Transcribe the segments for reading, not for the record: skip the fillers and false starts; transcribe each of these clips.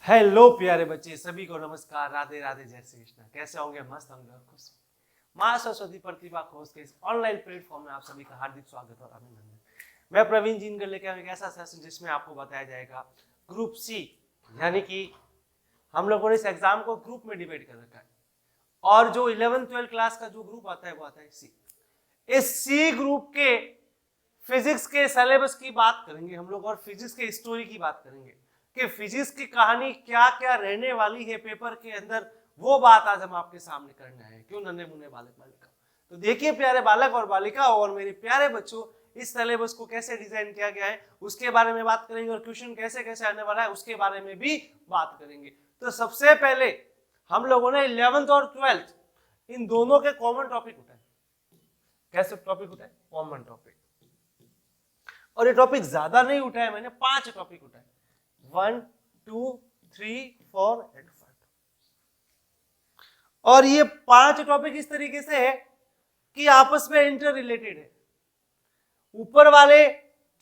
Hello प्यारे बच्चे, सभी को नमस्कार, राधे राधे, जय श्री कृष्ण। कैसे होंगे? मस्त होंगे और खुश। माँ सरस्वती प्रतिभा खोज के इस ऑनलाइन प्लेटफॉर्म में आप सभी का हार्दिक स्वागत और अभिनंदन। मैं प्रवीण जी इनकर लेकर एक ऐसा सेशन जिसमें आपको बताया जाएगा ग्रुप सी, यानी कि हम लोगों ने इस एग्जाम को ग्रुप में डिवाइड कर रखा है और जो 11th-12th क्लास का जो ग्रुप आता है वो आता है सी। इस सी ग्रुप के फिजिक्स के सिलेबस की बात करेंगे हम लोग और फिजिक्स के स्टोरी की बात करेंगे कि फिजिक्स की कहानी क्या क्या रहने वाली है पेपर के अंदर। वो बात आज हम आपके सामने करने आए। क्यों नन्हे मुन्ने बालक बालिका? तो देखिए प्यारे बालक और बालिका और मेरे प्यारे बच्चों, इस सिलेबस को कैसे डिजाइन किया गया है उसके बारे में बात करेंगे और क्वेश्चन कैसे कैसे आने वाला है उसके बारे में भी बात करेंगे। तो सबसे पहले हम लोगों ने 11th और 12th इन दोनों के कॉमन टॉपिक उठाए। कैसे टॉपिक उठाए? Common topic. और ये टॉपिक ज्यादा नहीं उठाए मैंने, 5 टॉपिक उठाए, 1, 2, 3, 4 and 5। और ये 5 टॉपिक इस तरीके से है कि आपस में इंटर रिलेटेड है। ऊपर वाले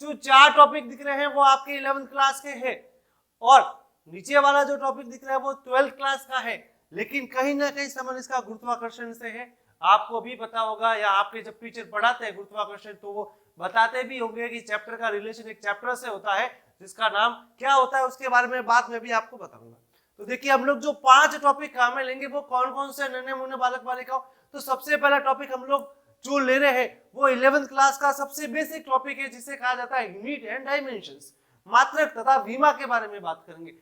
जो 4 टॉपिक दिख रहे हैं वो आपके 11th क्लास के हैं और नीचे वाला जो टॉपिक दिख रहा है वो 12th क्लास का है, लेकिन कहीं ना कहीं संबंध इसका गुरुत्वाकर्षण से है। आपको भी पता होगा या आपके जब टीचर पढ़ाते हैं गुरुत्वाकर्षण तो वो बताते भी होंगे कि चैप्टर का रिलेशन एक चैप्टर से होता है जिसका नाम क्या होता है, उसके बारे में बाद में भी आपको बताऊंगा। तो देखिए हम लोग जो 5 टॉपिक काम में लेंगे वो कौन कौन से नन्हे मुन्ने बालक बालिकाओं। तो सबसे पहला टॉपिक हम लोग जो ले रहे हैं वो 11th क्लास का सबसे बेसिक टॉपिक है जिसे कहा जाता है यूनिट एंड डायमेंशंस। मात्रक तथा विमा के बारे में बात करेंगे।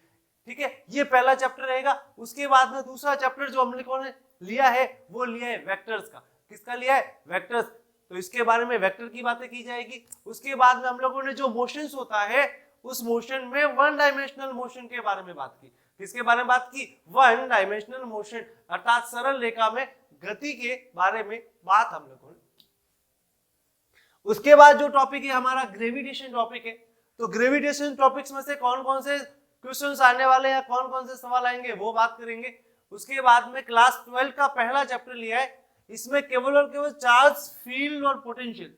ठीक है, ये पहला चैप्टर रहेगा। उसके बाद में दूसरा चैप्टर जो हम लोगों ने लिया है वो लिया है वेक्टर्स का। किसका लिया है? वेक्टर्स। तो इसके बारे में वेक्टर की बातें की जाएगी। उसके बाद में हम लोगों ने जो मोशंस होता है उस मोशन में वन डायमेंशनल मोशन के बारे में बात की। किसके बारे में बात की? वन डायमेंशनल मोशन, अर्थात सरल रेखा में गति के बारे में बात हम लोगों ने। उसके बाद जो टॉपिक है हमारा ग्रेविटेशन टॉपिक है। तो ग्रेविटेशन टॉपिक्स में से कौन कौन से क्वेश्चंस आने वाले हैं, कौन कौन से सवाल आएंगे वो बात करेंगे। उसके बाद में क्लास 12 का पहला चैप्टर लिया है। इसमें केवल और केवल चार्ज, फील्ड और पोटेंशियल,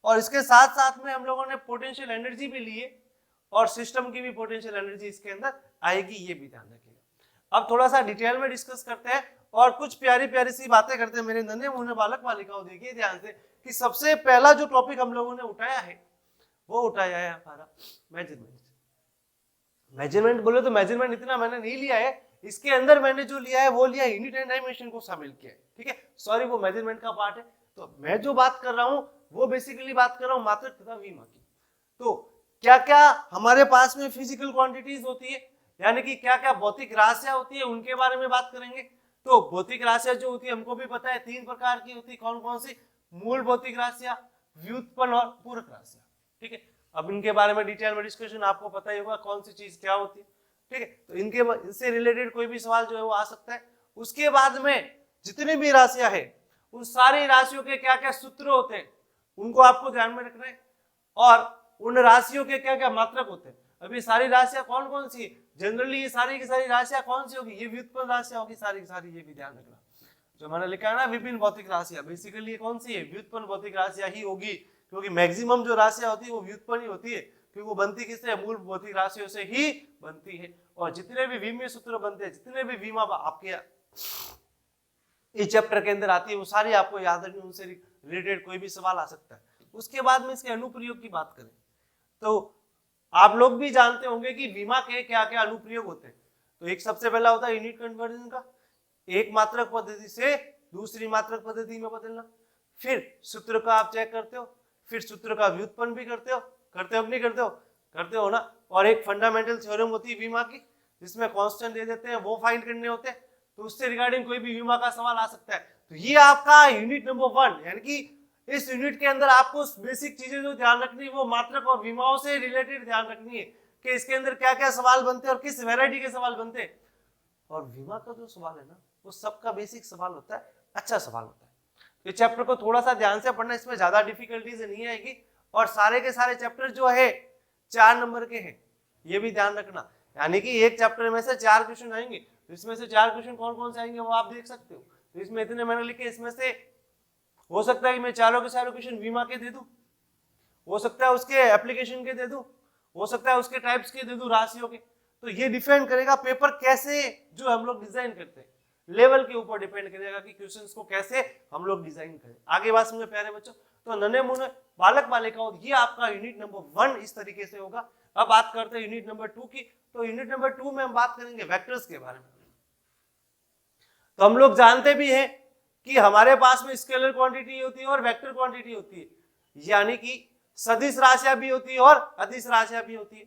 और इसके साथ साथ में हम लोगों ने पोटेंशियल एनर्जी भी ली है और सिस्टम की भी पोटेंशियल एनर्जी इसके अंदर आएगी, ये भी ध्यान रखिएगा। अब थोड़ा सा डिटेल में डिस्कस करते हैं और कुछ प्यारी प्यारी सी बातें करते हैं मेरे नन्हे मुन्ने बालक बालिकाओं। देखिए ध्यान से कि सबसे पहला जो टॉपिक हम लोगों ने उठाया है वो उठाया है हमारा मेजरमेंट। मेजरमेंट बोले तो मेजरमेंट इतना मैंने नहीं लिया है, इसके अंदर मैंने जो लिया है वो लिया यूनिट एंड डायमेंशन को शामिल किया है। ठीक है, सॉरी वो मेजरमेंट का पार्ट है। तो मैं जो बात कर रहा हूं वो बेसिकली बात कर रहा हूं मात्रक तथा विमा की। तो क्या क्या हमारे पास में फिजिकल क्वांटिटीज होती है, यानी कि क्या क्या भौतिक राशियां होती है उनके बारे में बात करेंगे। तो भौतिक राशियां जो होती है हमको भी पता है 3 प्रकार की होती है। कौन कौन सी? मूल भौतिक राशियां, व्युत्पन्न और पूरक राशियां। ठीक है, अब इनके बारे में डिटेल में डिस्कशन आपको पता ही होगा कौन सी चीज क्या होती है। ठीक है, तो इनसे रिलेटेड कोई भी सवाल जो है वो आ सकता है। उसके बाद में जितनी भी राशियां है उन सारी राशियों के क्या क्या सूत्र होते हैं उनको आपको ध्यान में रखना है, और उन राशियों के क्या क्या मात्रक होते हैं। अभी सारी राशियां कौन कौन सी है? जनरली ये सारी की सारी राशियां कौन सी होगी? ये व्युत्पन्न राशियां होगी सारी की सारी, ये भी ध्यान रखना। जो मैंने लिखा है ना विभिन्न भौतिक राशियां, बेसिकली ये कौन सी है? व्युत्पन्न भौतिक राशियां ही होगी, क्योंकि मैक्सिमम जो राशियां होती है वो व्युत्पन्न ही होती है, क्योंकि वो बनती किससे? मूल भौतिक राशियों से ही बनती है। और जितने भी विमीय सूत्र बनते हैं, जितने भी विमा आपके इस चैप्टर के अंदर आती है वो सारी आपको याद रखनी, उनसे रिलेटेड कोई भी सवाल आ सकता है। उसके बाद में इसके अनुप्रयोग की बात करें तो आप लोग भी जानते होंगे कि विमा के क्या क्या अनुप्रयोग होते हैं। तो एक सबसे पहला होता है यूनिट कन्वर्जन का, एक मात्रक पद्धति से दूसरी मात्रक पद्धति में बदलना। फिर सूत्र का आप चेक करते हो, फिर सूत्र का व्युत्पन्न भी करते हो कि नहीं करते हो? करते हो ना। और एक फंडामेंटल थ्योरम होती है बीमा की जिसमें कांस्टेंट दे देते हैं, वो फाइंड करने होते हैं। तो उससे रिगार्डिंग कोई भी बीमा का सवाल आ सकता है। तो ये आपका यूनिट नंबर 1, यानी कि इस यूनिट के अंदर आपको बेसिक चीजें जो ध्यान रखनी है वो मात्रक और विमाओं से रिलेटेड ध्यान रखनी है कि इसके अंदर क्या क्या सवाल बनते हैं और किस वैरायटी के सवाल बनते हैं। और विमा का जो सवाल है ना वो सबका बेसिक सवाल होता है, अच्छा सवाल होता है। ये चैप्टर को थोड़ा सा ध्यान से पढ़ना, इसमें ज्यादा डिफिकल्टीज नहीं आएगी। और सारे के सारे चैप्टर जो है 4 नंबर के हैं, ये भी ध्यान रखना। यानी कि एक चैप्टर में से 4 क्वेश्चन आएंगे, तो इसमें से 4 क्वेश्चन कौन कौन से आएंगे वो आप देख सकते हो। तो इसमें इतने मैंने लिखे, इसमें से हो सकता है कि मैं चारों के सारे क्वेश्चन बीमा के दे दूं, हो सकता है उसके एप्लीकेशन के दे दूं, हो सकता है उसके टाइप्स के दे दूं राशियों के। तो ये डिपेंड करेगा पेपर कैसे जो हम लोग डिजाइन करते हैं, लेवल के ऊपर डिपेंड करेगा कि क्वेश्चंस को कैसे हम लोग डिजाइन करें। आगे बात समझे प्यारे बच्चों। तो नन्हे मुन्ने बालक बालिकाओं, ये आपका यूनिट नंबर 1 इस तरीके से होगा। अब बात करते हैं यूनिट नंबर 2 की। तो यूनिट नंबर 2 में हम बात करेंगे वेक्टर्स के बारे में। तो हम लोग जानते भी हैं कि हमारे पास में स्केलर क्वांटिटी होती है और वेक्टर क्वांटिटी होती है, यानी कि सदिश राशियां भी होती है और अदिश राशियां भी होती है।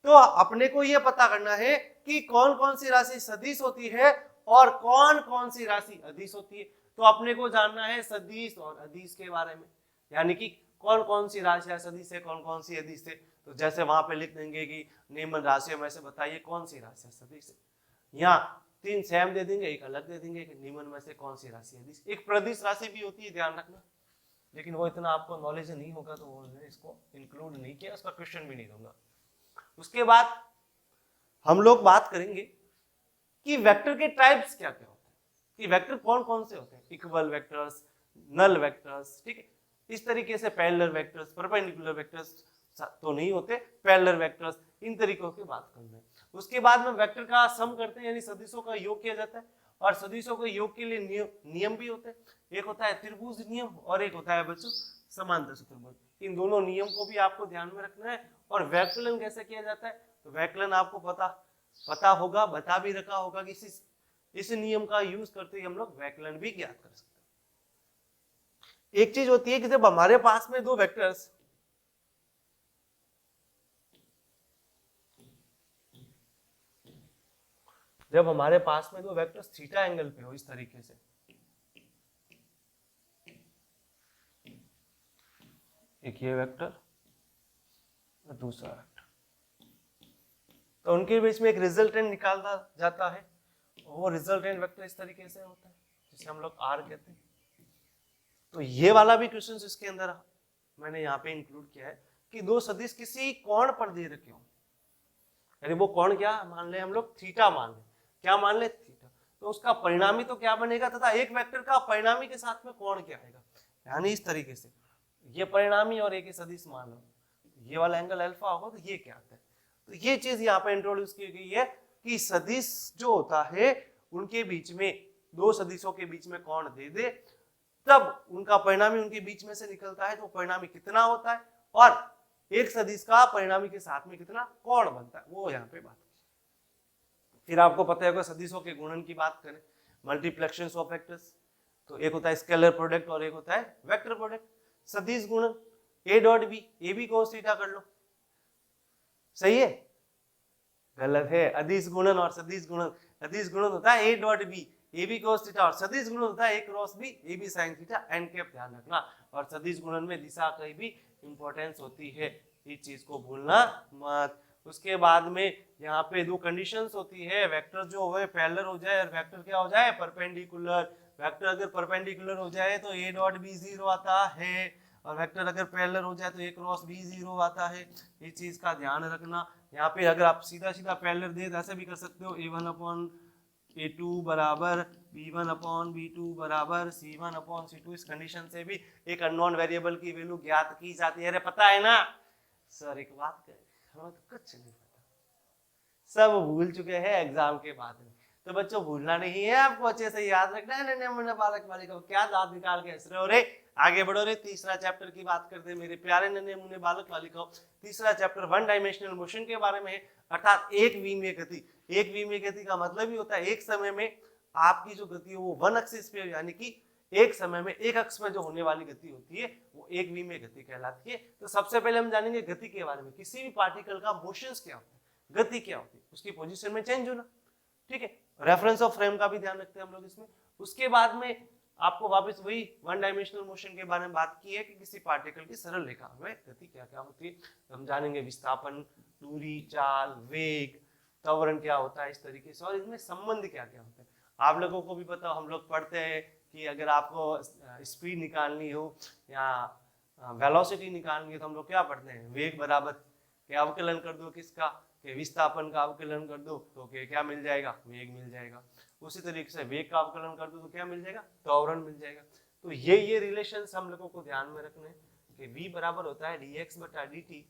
तो अपने को यह पता करना है कि कौन कौन सी राशि सदिश होती है और कौन कौन सी राशि अदिश होती है। तो अपने को जानना है सदिश और अदिश के बारे में, यानी कि कौन कौन सी राशियां सदिश है, कौन कौन सी अदिश है। तो जैसे वहां पे लिख देंगे कि निम्न राशियों में से बताइए कौन सी राशियां सदिश है। यहाँ 3 सेम दे देंगे, एक अलग दे देंगे कि निम्न में से कौन सी राशि अदिश। एक प्रदिश राशि भी होती है, ध्यान रखना, लेकिन वो इतना आपको नॉलेज नहीं होगा तो वो इसको इंक्लूड नहीं किया, उसका क्वेश्चन भी नहीं दूंगा। उसके बाद हम लोग बात करेंगे कि वेक्टर के टाइप्स क्या क्या होते हैं, कि वेक्टर कौन कौन से होते हैं। इक्वल वेक्टर्स, नल वेक्टर्स, ठीक है, इस तरीके से पैरेलल वेक्टर्स, परपेंडिकुलर वेक्टर्स तो नहीं होते, पैरेलल वेक्टर्स, इन तरीकों की बात करना है। उसके बाद में वेक्टर का सम करते हैं, यानी सदिशों का योग किया जाता है, और सदिशों के योग के लिए नियम भी होते हैं। एक होता है त्रिभुज नियम और एक होता है बच्चों समांतर चतुर्भुज। इन दोनों नियम को भी आपको ध्यान में रखना है। और वैकलन कैसे किया जाता है, तो वैकलन आपको पता होगा, बता भी रखा होगा कि इस नियम का यूज करते हुए हम लोग वैकलन भी ज्ञात कर सकते हैं। एक चीज होती है कि जब हमारे पास में दो वेक्टर्स थीटा एंगल पे हो, इस तरीके से, एक ये वेक्टर और दूसरा वेक्टर, तो उनके बीच में एक रिजल्टेंट निकाला जाता है। वो रिजल्टेंट वेक्टर इस तरीके से होता है, जिसे हम लोग आर कहते हैं। तो ये वाला भी क्वेश्चन इसके अंदर मैंने यहाँ पे इंक्लूड किया है कि दो सदिश किसी कोण पर दे रखे हो, यानी वो कोण क्या मान ले हम लोग, थीटा मान ले। क्या मान ले, थीटा। तो उसका परिणामी तो क्या बनेगा, तथा एक वेक्टर का परिणामी के साथ में कोण क्या आएगा, यानी इस तरीके से ये परिणामी और एक सदिश मान लो, ये वाला एंगल अल्फा होगा, तो ये क्या आता है। तो ये चीज यहाँ पे इंट्रोड्यूस की गई है कि सदिश जो होता है उनके बीच में, दो सदिशों के बीच में कोण दे दे, तब उनका परिणामी उनके बीच में से निकलता है। तो परिणामी कितना होता है और एक सदिश का परिणामी के साथ में कितना कोण बनता है, वो यहाँ पे बात। फिर आपको पता होगा सदिशों के गुणन की बात करें, मल्टीप्लेक्शंस ऑफ वेक्टर्स, तो एक होता है स्केलर प्रोडक्ट और एक होता है वेक्टर प्रोडक्ट। सदिश गुणन A dot B, A B cos theta कर लो, सही है, गलत है। अदिश गुणन और सदिश गुणन, अदिश गुणन होता है A dot B, A B cos theta, और सदिश गुणन होता है A cross B, A B sin theta N cap, ध्यान रखना। और सदिश गुणन में दिशा की भी इंपॉर्टेंस होती है, इस चीज को भूलना मत। उसके बाद में यहाँ पे दो कंडीशंस होती है, वेक्टर जो है पैरेलल हो जाए और वेक्टर क्या हो जाए, परपेंडिकुलर। वेक्टर अगर परपेंडिकुलर हो जाए तो ए डॉट बी 0 आता है, और वेक्टर अगर पैरेलल हो जाए तो ए क्रॉस बी 0 आता है। इस चीज का ध्यान रखना। यहाँ पे अगर आप सीधा सीधा पैरेलल दे तो ऐसे भी कर सकते हो, a1 अपॉन a2 बराबर b1 अपॉन b2 बराबर c1 अपॉन c2। इस कंडीशन से भी एक अननोन वेरिएबल की वैल्यू ज्ञात की जाती है। अरे पता है ना सर, एक बात करें, हमें तो कुछ नहीं पता, सब भूल चुके हैं एग्जाम के बाद में। तो बच्चों भूलना नहीं है, आपको अच्छे से याद रखना है। नन्हे मुन्ने बालक बालिकाओं, क्या दांत निकाल के हंस रहे हो रे, आगे बढ़ो रे। तीसरा चैप्टर की बात करते हैं मेरे प्यारे नन्हे मुन्ने बालक बालिकाओं। तीसरा चैप्टर वन डायमेंशनल मोशन के बारे में है, अर्थात एक विमीय गति। एक विमीय गति का मतलब ही होता है एक समय में आपकी जो गति है वो वन एक्सिस पे, यानी कि एक समय में एक अक्ष में जो होने वाली गति होती है वो एक विमीय गति कहलाती है। तो सबसे पहले हम जानेंगे गति के बारे में, किसी भी पार्टिकल का मोशंस क्या होता है, गति क्या होती है, उसकी पोजीशन में चेंज होना, ठीक है। रेफरेंस ऑफ फ्रेम का भी ध्यान रखते हैं हम लोग इसमें। उसके बाद में आपको वापस वही वन डायमेंशनल मोशन के बारे में बात की है कि किसी पार्टिकल की सरल रेखा में गति क्या क्या होती है। हम जानेंगे विस्थापन, दूरी, चाल, वेग, त्वरण क्या होता है, इस तरीके से, और इसमें संबंध क्या क्या होता है। आप लोगों को भी पता, हम लोग पढ़ते हैं कि अगर आपको स्पीड निकालनी हो या वेलोसिटी निकालनी है तो हम लोग क्या पढ़ते हैं, वेग बराबर क्या अवकलन कर दो किसका, के विस्थापन का अवकलन कर दो तो क्या मिल जाएगा, वेग मिल जाएगा। उसी तरीके से वेग का अवकलन कर दो तो क्या मिल जाएगा, त्वरण मिल जाएगा। तो ये रिलेशंस हम लोगों को ध्यान में रखने कि v बराबर होता है dx बटा dt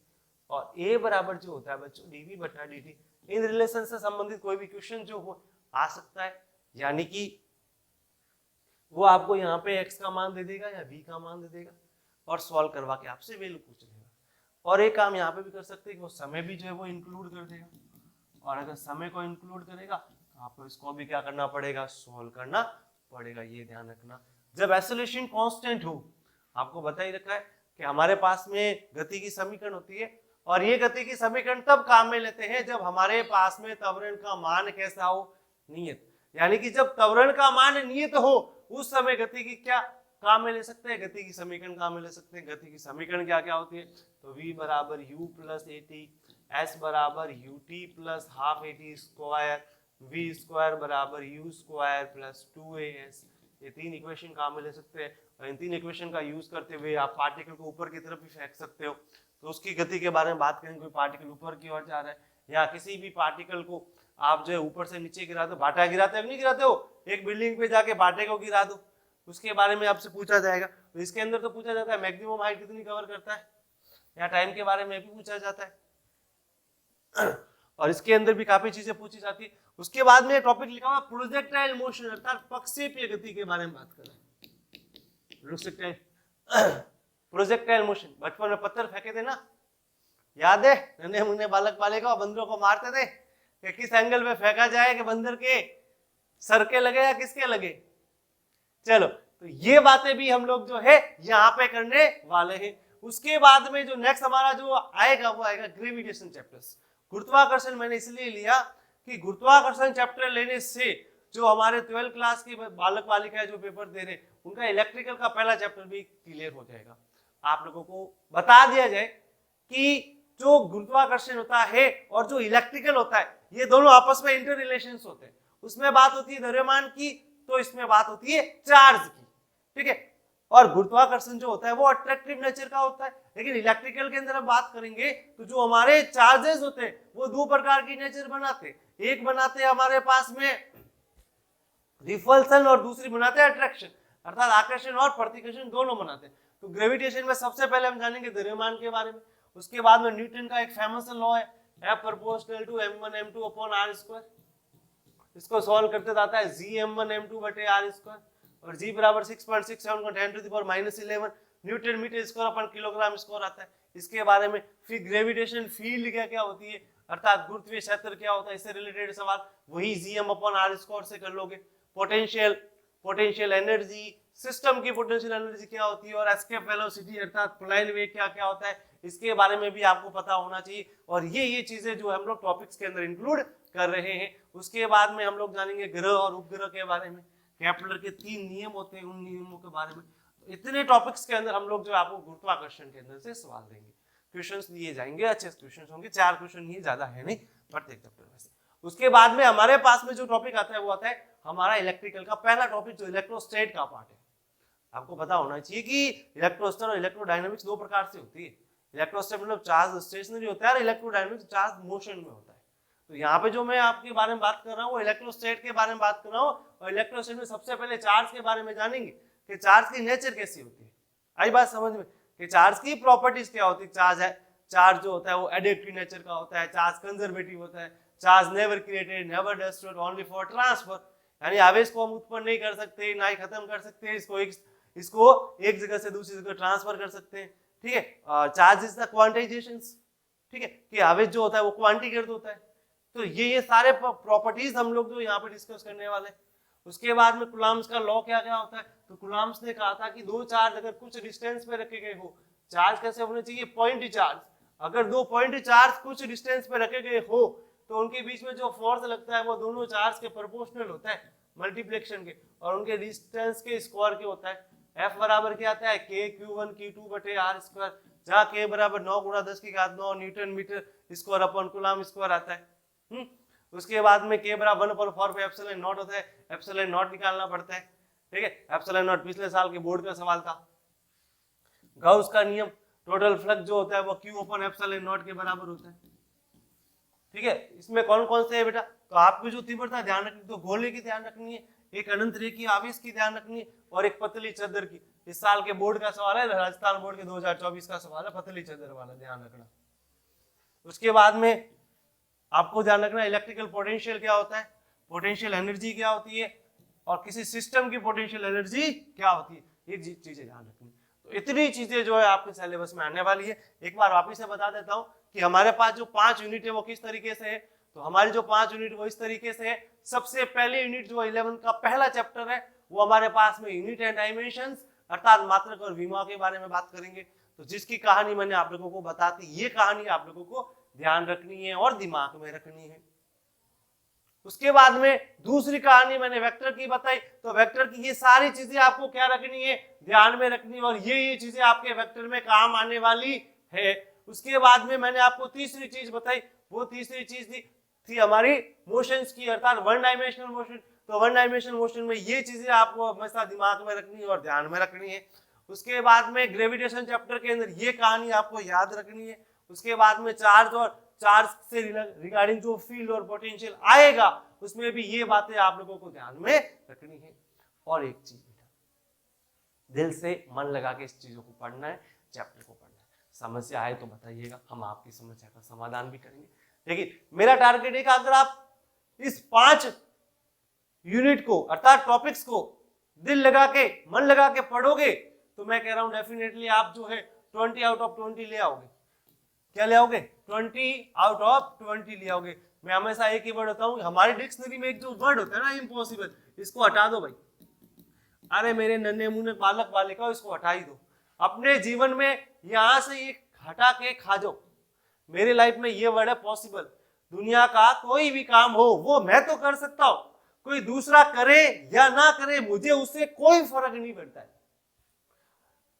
और a बराबर जो होता है बच्चों dv बटा dt। इन रिलेशन से संबंधित कोई भी क्वेश्चन जो हो आ सकता है, यानी कि वो आपको यहाँ पे x का मान दे देगा या v का मान दे देगा और सॉल्व करवा के आपसे वैल्यू पूछ लेगा। और एक काम यहाँ पे भी कर सकते हैं कि वो समय भी जो है वो इंक्लूड कर देगा, और अगर समय को इंक्लूड करेगा तो आपको इसको भी क्या करना पड़ेगा, सॉल्व करना पड़ेगा। ये ध्यान रखना, जब एक्सेलरेशन कांस्टेंट हो, आपको बता ही रखा है कि हमारे पास में गति की समीकरण होती है, और ये गति की समीकरण तब काम में लेते हैं जब हमारे पास में त्वरण का मान कैसा हो, नियत। यानी कि जब त्वरण का मान नियत हो उस समय गति की क्या काम में ले सकते हैं, गति की समीकरण काम में ले सकते हैं। गति की समीकरण क्या क्या होती है, तो v बराबर u plus A T, s बराबर U T plus half A T square, v square बराबर u स्क्वायर प्लस 2as। ये तीन इक्वेशन काम में ले सकते हैं, और इन तीन इक्वेशन का यूज करते हुए आप पार्टिकल को ऊपर की तरफ भी फेंक सकते हो। तो उसकी गति के बारे में बात करेंगे, कोई पार्टिकल ऊपर की ओर जा रहा है या किसी भी पार्टिकल को आप जो है ऊपर से नीचे गिरा दो, भाटा गिराते हो नहीं गिराते हो, एक बिल्डिंग पे जाके भाटे को गिरा दो, उसके बारे में आपसे पूछा जाएगा। तो इसके अंदर तो पूछा जाता है मैक्सिमम हाइट कितनी कवर करता है, या टाइम के बारे में भी पूछा जाता है, और इसके अंदर भी काफी चीजें पूछी जाती है। उसके बाद में टॉपिक लिखा हुआ प्रोजेक्टाइल मोशन, अर्थात प्रक्षेपीय गति के बारे में बात कर रहे हैं। प्रोजेक्टाइल मोशन, बचपन में पत्थर फेंके थे ना, याद है, नन्हे मुन्ने बालक बालिका बंदरों को मारते थे कि किस एंगल में फेंका जाए कि बंदर के सर के लगे या किसके लगे। चलो, तो ये बातें भी हम लोग जो है यहाँ पे करने वाले हैं। उसके बाद में जो नेक्स्ट हमारा जो आएगा वो आएगा ग्रेविटेशन चैप्टर्स। गुरुत्वाकर्षण मैंने इसलिए लिया कि गुरुत्वाकर्षण चैप्टर लेने से जो हमारे 12th क्लास के बालक बालिकाएं जो पेपर दे रहे हैं उनका इलेक्ट्रिकल का पहला चैप्टर भी क्लियर हो जाएगा। आप लोगों को बता दिया जाए कि जो गुरुत्वाकर्षण होता है और जो इलेक्ट्रिकल होता है ये दोनों आपस में इंटर रिलेशंस होते हैं। उसमें बात होती है द्रव्यमान की, तो इसमें बात होती है चार्ज की, ठीक है। और गुरुत्वाकर्षण जो होता है वो अट्रैक्टिव नेचर का होता है, लेकिन इलेक्ट्रिकल के अंदर हम बात करेंगे तो जो हमारे चार्जेस होते हैं वो दो प्रकार की नेचर बनाते हैं। एक बनाते हैं हमारे पास में रिपल्सन और दूसरी बनाते हैं अट्रैक्शन, अर्थात आकर्षण और प्रतिकर्षण दोनों बनाते हैं। तो ग्रेविटेशन में सबसे पहले हम जानेंगे द्रव्यमान के बारे में। उसके बाद में न्यूटन का एक फेमस लॉ है F proportional to m1 m2 upon r square. इसको सॉल्व करते जाता है g m1 m2 बटे r स्क्वायर, और g बराबर 6.67 को 10 to the power -11 newton metre square upon kilogram square आता है। इसके बारे में फिर ग्रेविटेशन फील्ड क्या क्या होती है, अर्थात गुरुत्वीय क्षेत्र क्या होता है, इससे रिलेटेड सवाल वही gm अपॉन r स्क्वायर से कर लोगे। पोटेंशियल एनर्जी, सिस्टम की पोटेंशियल एनर्जी क्या होती है, और एस्केप वेलोसिटी अर्थात फ्लाइंग वेग क्या क्या होता है, इसके बारे में भी आपको पता होना चाहिए। और ये चीजें जो हम लोग टॉपिक्स के अंदर इंक्लूड कर रहे हैं। उसके बाद में हम लोग जानेंगे ग्रह और उपग्रह के बारे में, केपलर के 3 नियम होते हैं उन नियमों के बारे में। तो इतने टॉपिक्स के अंदर हम लोग जो आपको गुरुत्वाकर्षण के अंदर से सवाल देंगे, क्वेश्चंस दिए जाएंगे, अच्छे क्वेश्चंस होंगे, 4 क्वेश्चन ही ज्यादा है नहीं प्रत्येक चैप्टर में से। उसके बाद में हमारे पास में जो टॉपिक आता है वो आता है हमारा इलेक्ट्रिकल का पहला टॉपिक जो इलेक्ट्रोस्टैट का पार्ट है। आपको पता होना चाहिए कि इलेक्ट्रोस्टैट और इलेक्ट्रोडायनामिक्स दो प्रकार से होती है। इलेक्ट्रोस्टैट मतलब चार्ज स्टेशनरी होता है और इलेक्ट्रोडायनामिक्स चार्ज मोशन में होता है। तो यहाँ पे जो मैं आपके बारे में बात कर रहा हूँ वो इलेक्ट्रोस्टैट के बारे में बात कर रहा हूँ, और इलेक्ट्रोस्टैट में सबसे पहले चार्ज के बारे में जानेंगे कि चार्ज की नेचर कैसी होती है। आई बात समझ में कि चार्ज की प्रॉपर्टीज क्या होती है। चार्ज जो होता है वो एडिटिव नेचर का होता है, चार्ज कंजर्वेटिव होता है, charge never created never destroyed only for transfer, यानी आवेश को हम उत्पन्न नहीं कर सकते ना ही खत्म कर सकते, इसको एक जगह से दूसरी जगह ट्रांसफर कर सकते हैं, ठीक है। चार्ज इज द क्वांटाइजेशन, ठीक है, कि आवेश जो होता है वो क्वांटीकृत होता है। तो ये सारे प्रॉपर्टीज हम लोग जो यहाँ पे डिस्कस करने वाले। उसके बाद में कूलम्ब्स का लॉ क्या क्या होता है, तो कूलम्ब्स ने कहा था कि दो चार्ज अगर कुछ डिस्टेंस पे रखे गए हो, चार्ज कैसे होने चाहिए, पॉइंट चार्ज। अगर दो पॉइंट चार्ज कुछ डिस्टेंस पे रखे गए हो तो उनके बीच में जो फोर्स लगता है वो दोनों चार्ज के प्रोपोर्शनल होता है मल्टीप्लिकेशन के, और उनके डिस्टेंस के स्क्वायर के होता है। F बराबर क्या आता है k q1 q2 बटे r स्क्वायर, जहाँ k बराबर 9 गुणा 10 की घात 9 newton metre square upon coulomb square आता है। उसके बाद में k बराबर 1/4 पे एप्सिलॉन नॉट होता है, एप्सिलॉन नॉट निकालना पड़ता है, ठीक है। एप्सिलॉन नॉट पिछले साल के बोर्ड का सवाल था। गाउस का नियम, टोटल फ्लक्स जो होता है वो q अपॉन एप्सिलॉन नॉट के बराबर होता है, ठीक है। इसमें कौन कौन से है बेटा, तो आपकी जो तीव्रता ध्यान रखनी, तो गोले की ध्यान रखनी है, एक अनंत रेखीय आवेश की ध्यान रखनी है, और एक पतली चद्दर की। इस साल के बोर्ड का सवाल है, राजस्थान बोर्ड के 2024 का सवाल है, पतली चद्दर वाला ध्यान रखना। उसके बाद में आपको ध्यान रखना इलेक्ट्रिकल पोटेंशियल क्या होता है, पोटेंशियल एनर्जी क्या होती है, और किसी सिस्टम की पोटेंशियल एनर्जी क्या होती है, ये चीजें ध्यान रखनी। तो इतनी चीजें जो है आपके सिलेबस में आने वाली है। एक बार वापिस से बता देता हूँ कि हमारे पास जो 5 यूनिट है वो किस तरीके से है। तो हमारी जो 5 यूनिट वो इस तरीके से है। सबसे पहले यूनिट जो 11 का पहला चैप्टर है वो हमारे पास में यूनिट एंड डायमेंशंस अर्थात मात्रक और विमा के बारे में बात करेंगे। तो जिसकी कहानी मैंने आप लोगों को बताती, ये कहानी आप लोगों को ध्यान रखनी है और दिमाग में रखनी है। उसके बाद में दूसरी कहानी मैंने वेक्टर की बताई, तो वेक्टर की ये सारी चीजें आपको क्या रखनी है, ध्यान में रखनी है, और ये चीजें आपके वेक्टर में काम आने वाली है। उसके बाद में मैंने आपको तीसरी चीज बताई, वो तीसरी चीज थी हमारी मोशंस की अर्थात वन डायमेंशनल मोशन। तो वन डायमेंशनल मोशन में ये चीजें आपको हमेशा दिमाग में रखनी है और ध्यान में रखनी है। उसके बाद में ग्रेविटेशन चैप्टर के अंदर ये कहानी आपको याद रखनी है। उसके बाद में चार्ज और चार्ज से रिगार्डिंग जो फील्ड और पोटेंशियल आएगा उसमें भी ये बातें आप लोगों को ध्यान में रखनी है। और एक चीज दिल से मन लगा के इस चीजों को पढ़ना है, चैप्टर को पढ़ना है। समस्या आए तो बताइएगा, हम आपकी समस्या का समाधान भी करेंगे। लेकिन मेरा टारगेट है कि अगर आप इस 5 यूनिट को अर्थात टॉपिक्स को दिल लगा के मन लगा के पढ़ोगे तो मैं कह रहा हूं डेफिनेटली आप जो है 20 आउट ऑफ 20 ले आओगे। क्या ले आओगे? 20 आउट ऑफ 20 ले आओगे। मैं हमेशा एक ही वर्ड बताऊं, हमारी डिक्शनरी में एक जो वर्ड होता है ना इम्पॉसिबल, इसको हटा दो भाई। अरे मेरे नन्हे मुन्ने बालक बालिका, इसको हटा ही दो अपने जीवन में, यहां से ये हटा के खा जाओ। मेरे लाइफ में ये वर्ड है पॉसिबल। दुनिया का कोई भी काम हो वो मैं तो कर सकता हूं, कोई दूसरा करे या ना करे मुझे उससे कोई फर्क नहीं पड़ता है।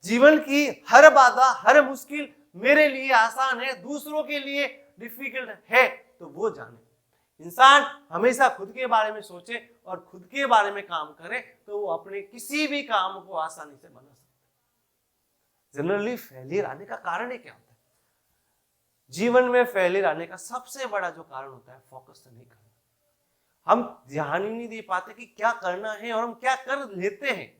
जीवन की हर बाधा हर मुश्किल मेरे लिए आसान है, दूसरों के लिए डिफिकल्ट है, तो वो जाने। इंसान हमेशा खुद के बारे में सोचे और खुद के बारे में काम करे तो वो अपने किसी भी काम को आसानी से बना सकता है। जनरली फेलियर आने का कारण है क्या होता है? जीवन में फेलियर आने का सबसे बड़ा जो कारण होता है फोकस नहीं करना। हम ध्यान ही नहीं दे पाते कि क्या करना है और हम क्या कर लेते हैं,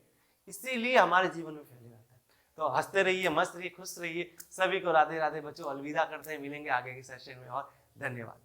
इसीलिए हमारे जीवन में फेलियर आता है। तो हंसते रहिए, मस्त रहिए, खुश रहिए। सभी को राधे राधे बच्चों, अलविदा करते हैं, मिलेंगे आगे के सेशन में और धन्यवाद।